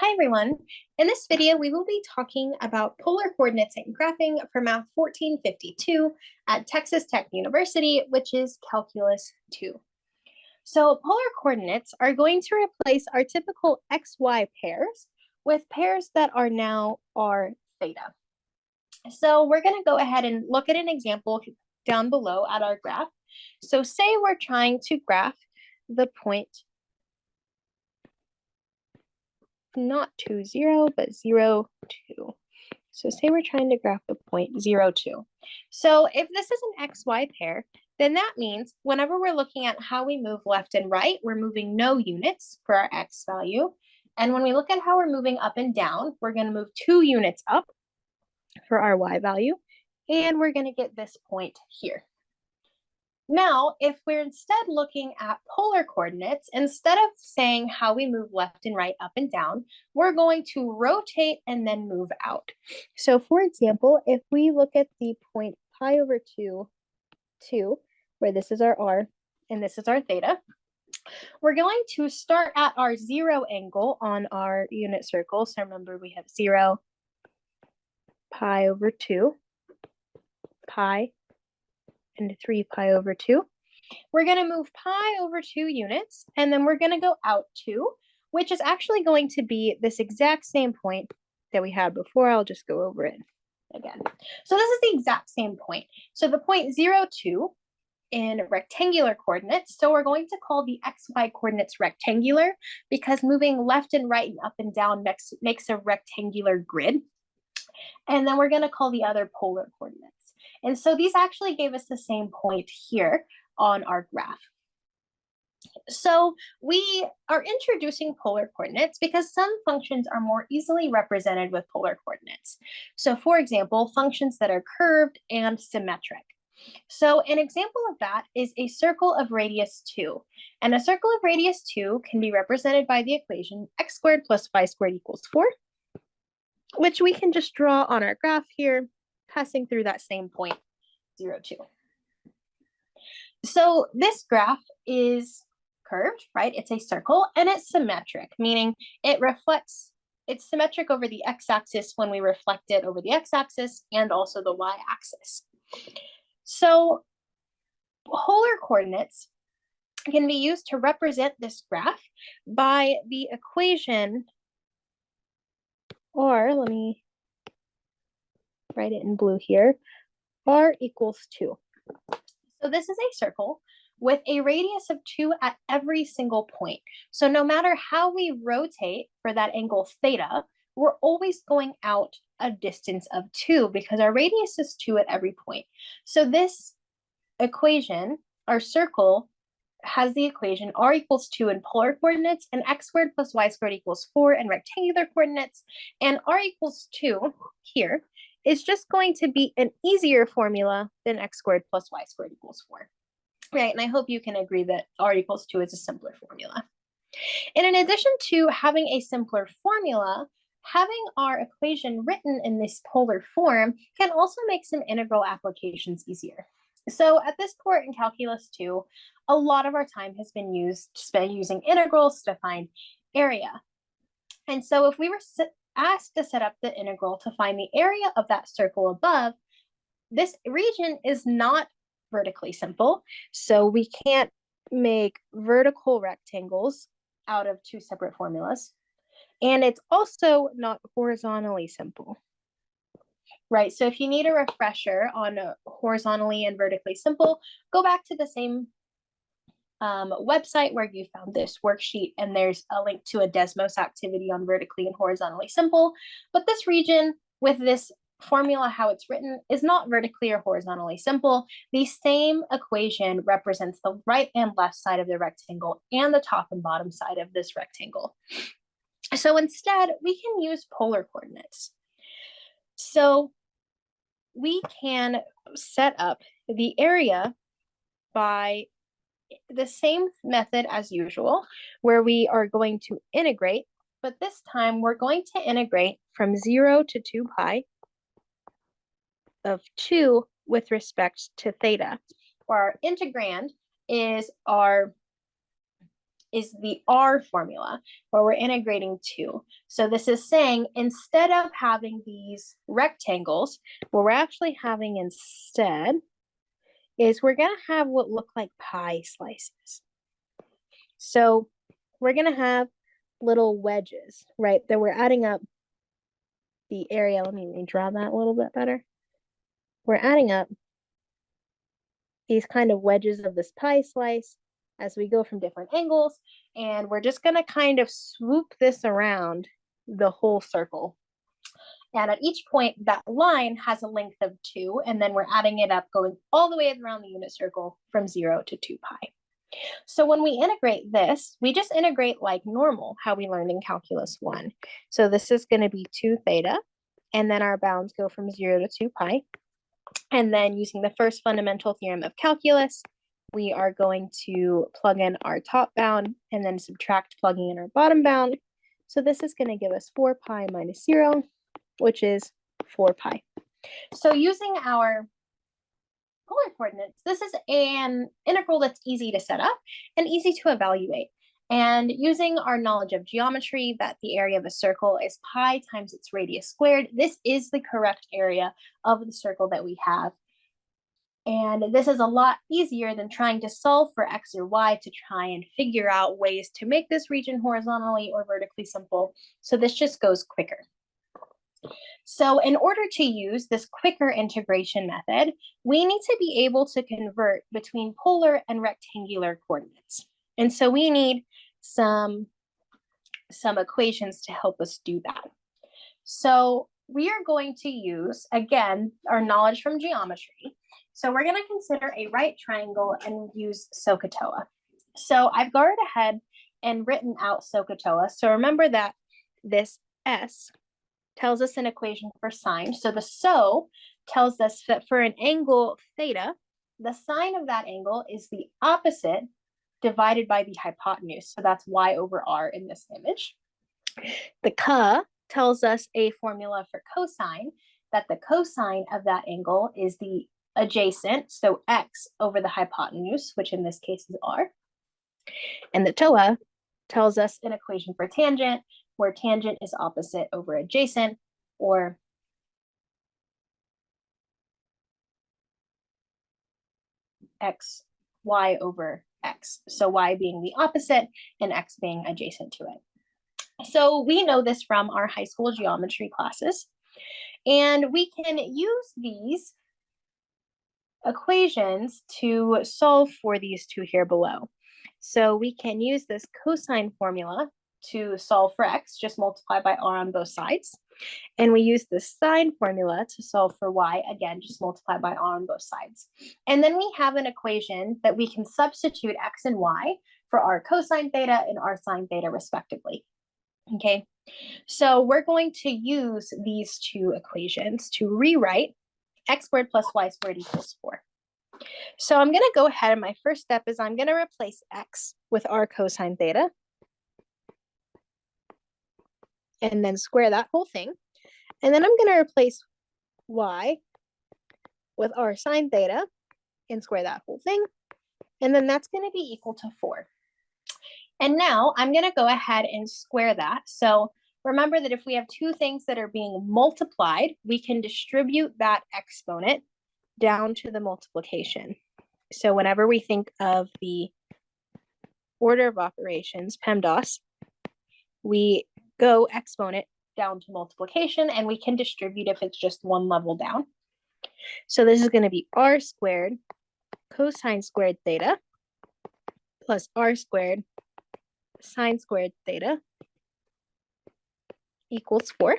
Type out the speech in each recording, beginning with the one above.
Hi everyone. In this video, we will be talking about polar coordinates and graphing for Math 1452 at Texas Tech University, which is Calculus 2. So polar coordinates are going to replace our typical XY pairs with pairs that are now r theta. So we're going to go ahead and look at an example down below at our graph. So say we're trying to graph the point not 2, 0, but 0, 2. So say we're trying to graph the point 0, 2. So if this is an XY pair, then that means whenever we're looking at how we move left and right, we're moving no units for our X value. And when we look at how we're moving up and down, we're going to move 2 units up for our Y value. And we're going to get this point here. Now, if we're instead looking at polar coordinates, instead of saying how we move left and right, up and down, we're going to rotate and then move out. So for example, if we look at the point pi over 2, 2, where this is our r and this is our theta, we're going to start at our 0 angle on our unit circle. So remember, we have 0, pi over 2, pi, and 3 pi over 2. We're going to move pi over 2 units, and then we're going to go out 2, which is actually going to be this exact same point that we had before. I'll just go over it again. So this is the exact same point. So the point 0, 2 in rectangular coordinates. So we're going to call the XY coordinates rectangular because moving left and right and up and down makes a rectangular grid. And then we're going to call the other polar coordinates. And so these actually gave us the same point here on our graph. So we are introducing polar coordinates because some functions are more easily represented with polar coordinates. So for example, functions that are curved and symmetric. So an example of that is a circle of radius 2. And a circle of radius 2 can be represented by the equation x squared plus y squared equals 4, which we can just draw on our graph here, passing through that same point, 0, 2. So this graph is curved, right? It's a circle, and it's symmetric, meaning it's symmetric over the x-axis when we reflect it over the x-axis and also the y-axis. So polar coordinates can be used to represent this graph by the equation, or let me write it in blue here, r equals 2. So this is a circle with a radius of 2 at every single point. So no matter how we rotate for that angle theta, we're always going out a distance of 2 because our radius is 2 at every point. So this equation, our circle, has the equation r equals 2 in polar coordinates and x squared plus y squared equals 4 in rectangular coordinates. And r equals 2 here is just going to be an easier formula than x squared plus y squared equals 4. Right, and I hope you can agree that r equals 2 is a simpler formula. And in addition to having a simpler formula, having our equation written in this polar form can also make some integral applications easier. So at this point in Calculus 2, a lot of our time has been spent using integrals to find area. And so if we were asked to set up the integral to find the area of that circle above, this region is not vertically simple. So we can't make vertical rectangles out of 2 separate formulas. And it's also not horizontally simple. Right, so if you need a refresher on horizontally and vertically simple, go back to the same website where you found this worksheet, and there's a link to a Desmos activity on vertically and horizontally simple. But this region with this formula, how it's written, is not vertically or horizontally simple. The same equation represents the right and left side of the rectangle and the top and bottom side of this rectangle. So instead, we can use polar coordinates. So we can set up the area by the same method as usual, where we are going to integrate, but this time we're going to integrate from 0 to 2 pi of 2 with respect to theta. Our integrand is our is the R formula, where we're integrating 2. So this is saying instead of having these rectangles, what we're actually having instead is we're going to have what look like pie slices. So we're going to have little wedges, right? That we're adding up the area. Let me draw that a little bit better. We're adding up these kind of wedges of this pie slice as we go from different angles, and we're just going to kind of swoop this around the whole circle. And at each point, that line has a length of 2, and then we're adding it up, going all the way around the unit circle from 0 to 2 pi. So when we integrate this, we just integrate like normal, how we learned in Calculus 1. So this is going to be 2 theta, and then our bounds go from 0 to 2 pi. And then using the first fundamental theorem of calculus, we are going to plug in our top bound and then subtract plugging in our bottom bound. So this is going to give us 4 pi minus 0, which is 4 pi. So using our polar coordinates, this is an integral that's easy to set up and easy to evaluate. And using our knowledge of geometry, that the area of a circle is pi times its radius squared, this is the correct area of the circle that we have. And this is a lot easier than trying to solve for x or y to try and figure out ways to make this region horizontally or vertically simple. So this just goes quicker. So in order to use this quicker integration method, we need to be able to convert between polar and rectangular coordinates. And so we need some equations to help us do that. So we are going to use, again, our knowledge from geometry. So we're going to consider a right triangle and use SOHCAHTOA. So I've gone ahead and written out SOHCAHTOA. So remember that this S tells us an equation for sine. So the SO tells us that for an angle theta, the sine of that angle is the opposite divided by the hypotenuse. So that's y over r in this image. The CA tells us a formula for cosine, that the cosine of that angle is the adjacent, so x over the hypotenuse, which in this case is r. And the TOA tells us an equation for tangent, where tangent is opposite over adjacent, or x, y over x. So y being the opposite and x being adjacent to it. So we know this from our high school geometry classes, and we can use these equations to solve for these two here below. So we can use this cosine formula to solve for x, just multiply by r on both sides. And we use the sine formula to solve for y, again, just multiply by r on both sides. And then we have an equation that we can substitute x and y for our cosine theta and our sine theta respectively. Okay, so we're going to use these two equations to rewrite x squared plus y squared equals 4. So I'm going to go ahead, and my first step is I'm going to replace x with r cosine theta, and then square that whole thing. And then I'm going to replace y with r sine theta and square that whole thing. And then that's going to be equal to 4. And now I'm going to go ahead and square that. So remember that if we have two things that are being multiplied, we can distribute that exponent down to the multiplication. So whenever we think of the order of operations, PEMDAS, we go exponent down to multiplication, and we can distribute if it's just one level down. So this is going to be r squared cosine squared theta plus r squared sine squared theta equals 4.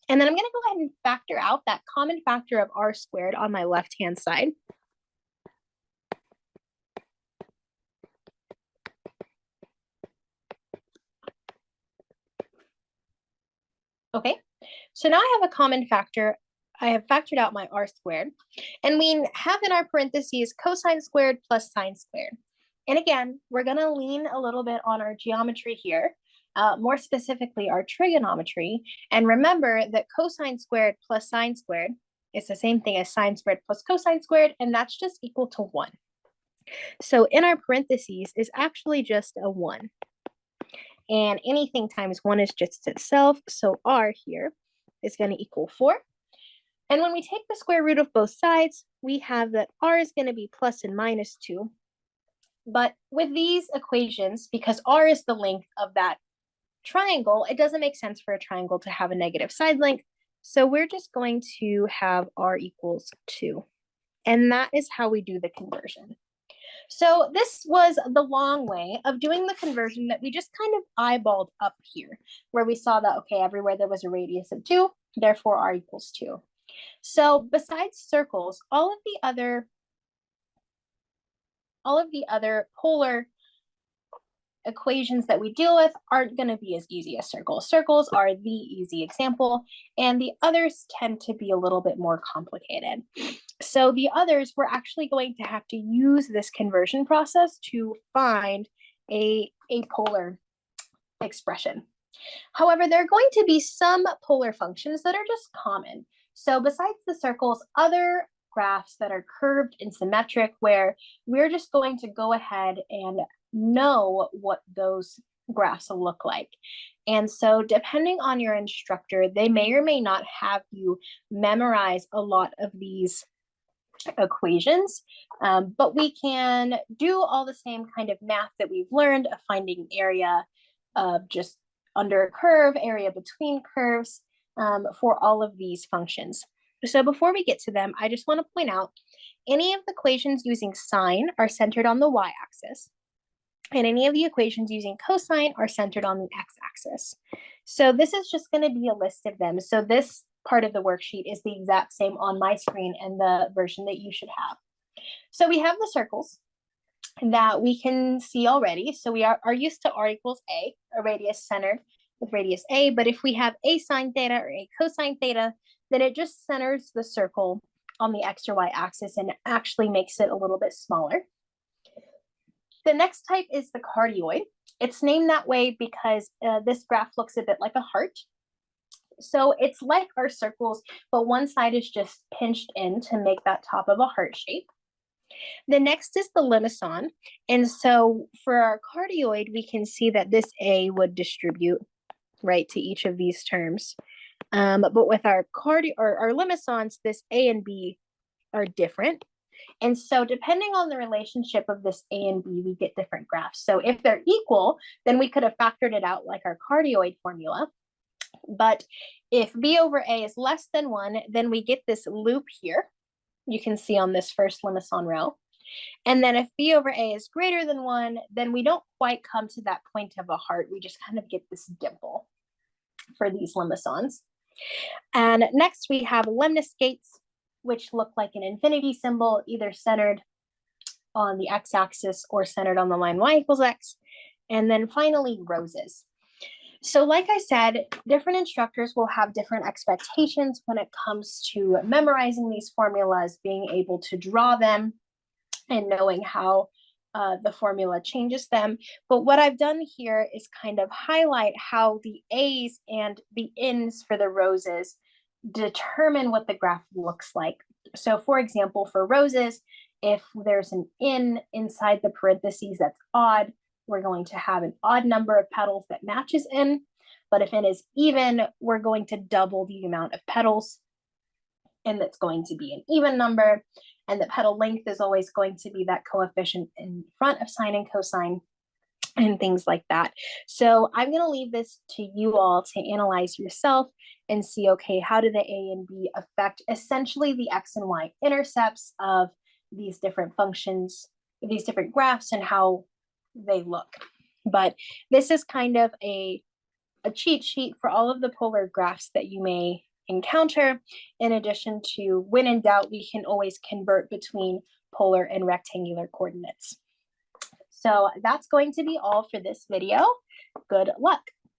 And then I'm going to go ahead and factor out that common factor of r squared on my left-hand side. Okay, so now I have a common factor. I have factored out my r squared, and we have in our parentheses cosine squared plus sine squared. And again, we're going to lean a little bit on our geometry here, more specifically our trigonometry. And remember that cosine squared plus sine squared is the same thing as sine squared plus cosine squared, and that's just equal to 1. So in our parentheses is actually just a 1. and anything times 1 is just itself. So r here is going to equal 4. And when we take the square root of both sides, we have that r is going to be plus and minus 2. But with these equations, because r is the length of that triangle, it doesn't make sense for a triangle to have a negative side length. So we're just going to have r equals 2. And that is how we do the conversion. So this was the long way of doing the conversion that we just kind of eyeballed up here, where we saw that, okay, everywhere there was a radius of 2, therefore r equals 2. So besides circles, all of the other polar equations that we deal with aren't going to be as easy as circles. Circles are the easy example, and the others tend to be a little bit more complicated. So the others, we're actually going to have to use this conversion process to find a polar expression. However, there are going to be some polar functions that are just common. So besides the circles, other graphs that are curved and symmetric, where we're just going to go ahead and know what those graphs will look like. And so depending on your instructor, they may or may not have you memorize a lot of these equations, but we can do all the same kind of math that we've learned of finding area of just under a curve, area between curves, for all of these functions. So before we get to them, I just want to point out any of the equations using sine are centered on the y-axis, and any of the equations using cosine are centered on the x-axis. So this is just going to be a list of them. So this part of the worksheet is the exact same on my screen and the version that you should have. So we have the circles that we can see already. So we are used to r equals a radius centered with radius a, but if we have a sine theta or a cosine theta, then it just centers the circle on the x or y axis and actually makes it a little bit smaller. The next type is the cardioid. It's named that way because this graph looks a bit like a heart. So it's like our circles, but one side is just pinched in to make that top of a heart shape. The next is the limison. And so for our cardioid, we can see that this A would distribute right to each of these terms. But with our limisons, this A and B are different. And so depending on the relationship of this A and B, we get different graphs. So if they're equal, then we could have factored it out like our cardioid formula. But if B over A is less than 1, then we get this loop here. You can see on this first limison row. And then if B over A is greater than 1, then we don't quite come to that point of a heart. We just kind of get this dimple for these limisons. And next we have lemniscates, which look like an infinity symbol, either centered on the x-axis or centered on the line y equals x. And then finally, roses. So like I said, different instructors will have different expectations when it comes to memorizing these formulas, being able to draw them, and knowing how the formula changes them. But what I've done here is kind of highlight how the A's and the N's for the roses determine what the graph looks like. So for example, for roses, if there's an N inside the parentheses that's odd, we're going to have an odd number of petals that matches N. But if N is even, we're going to double the amount of petals, and that's going to be an even number. And the petal length is always going to be that coefficient in front of sine and cosine and things like that. So I'm going to leave this to you all to analyze yourself and see, okay, how do the A and B affect essentially the X and Y intercepts of these different functions, these different graphs, and how they look. But this is kind of a cheat sheet for all of the polar graphs that you may encounter, in addition to, when in doubt, we can always convert between polar and rectangular coordinates. So that's going to be all for this video. Good luck.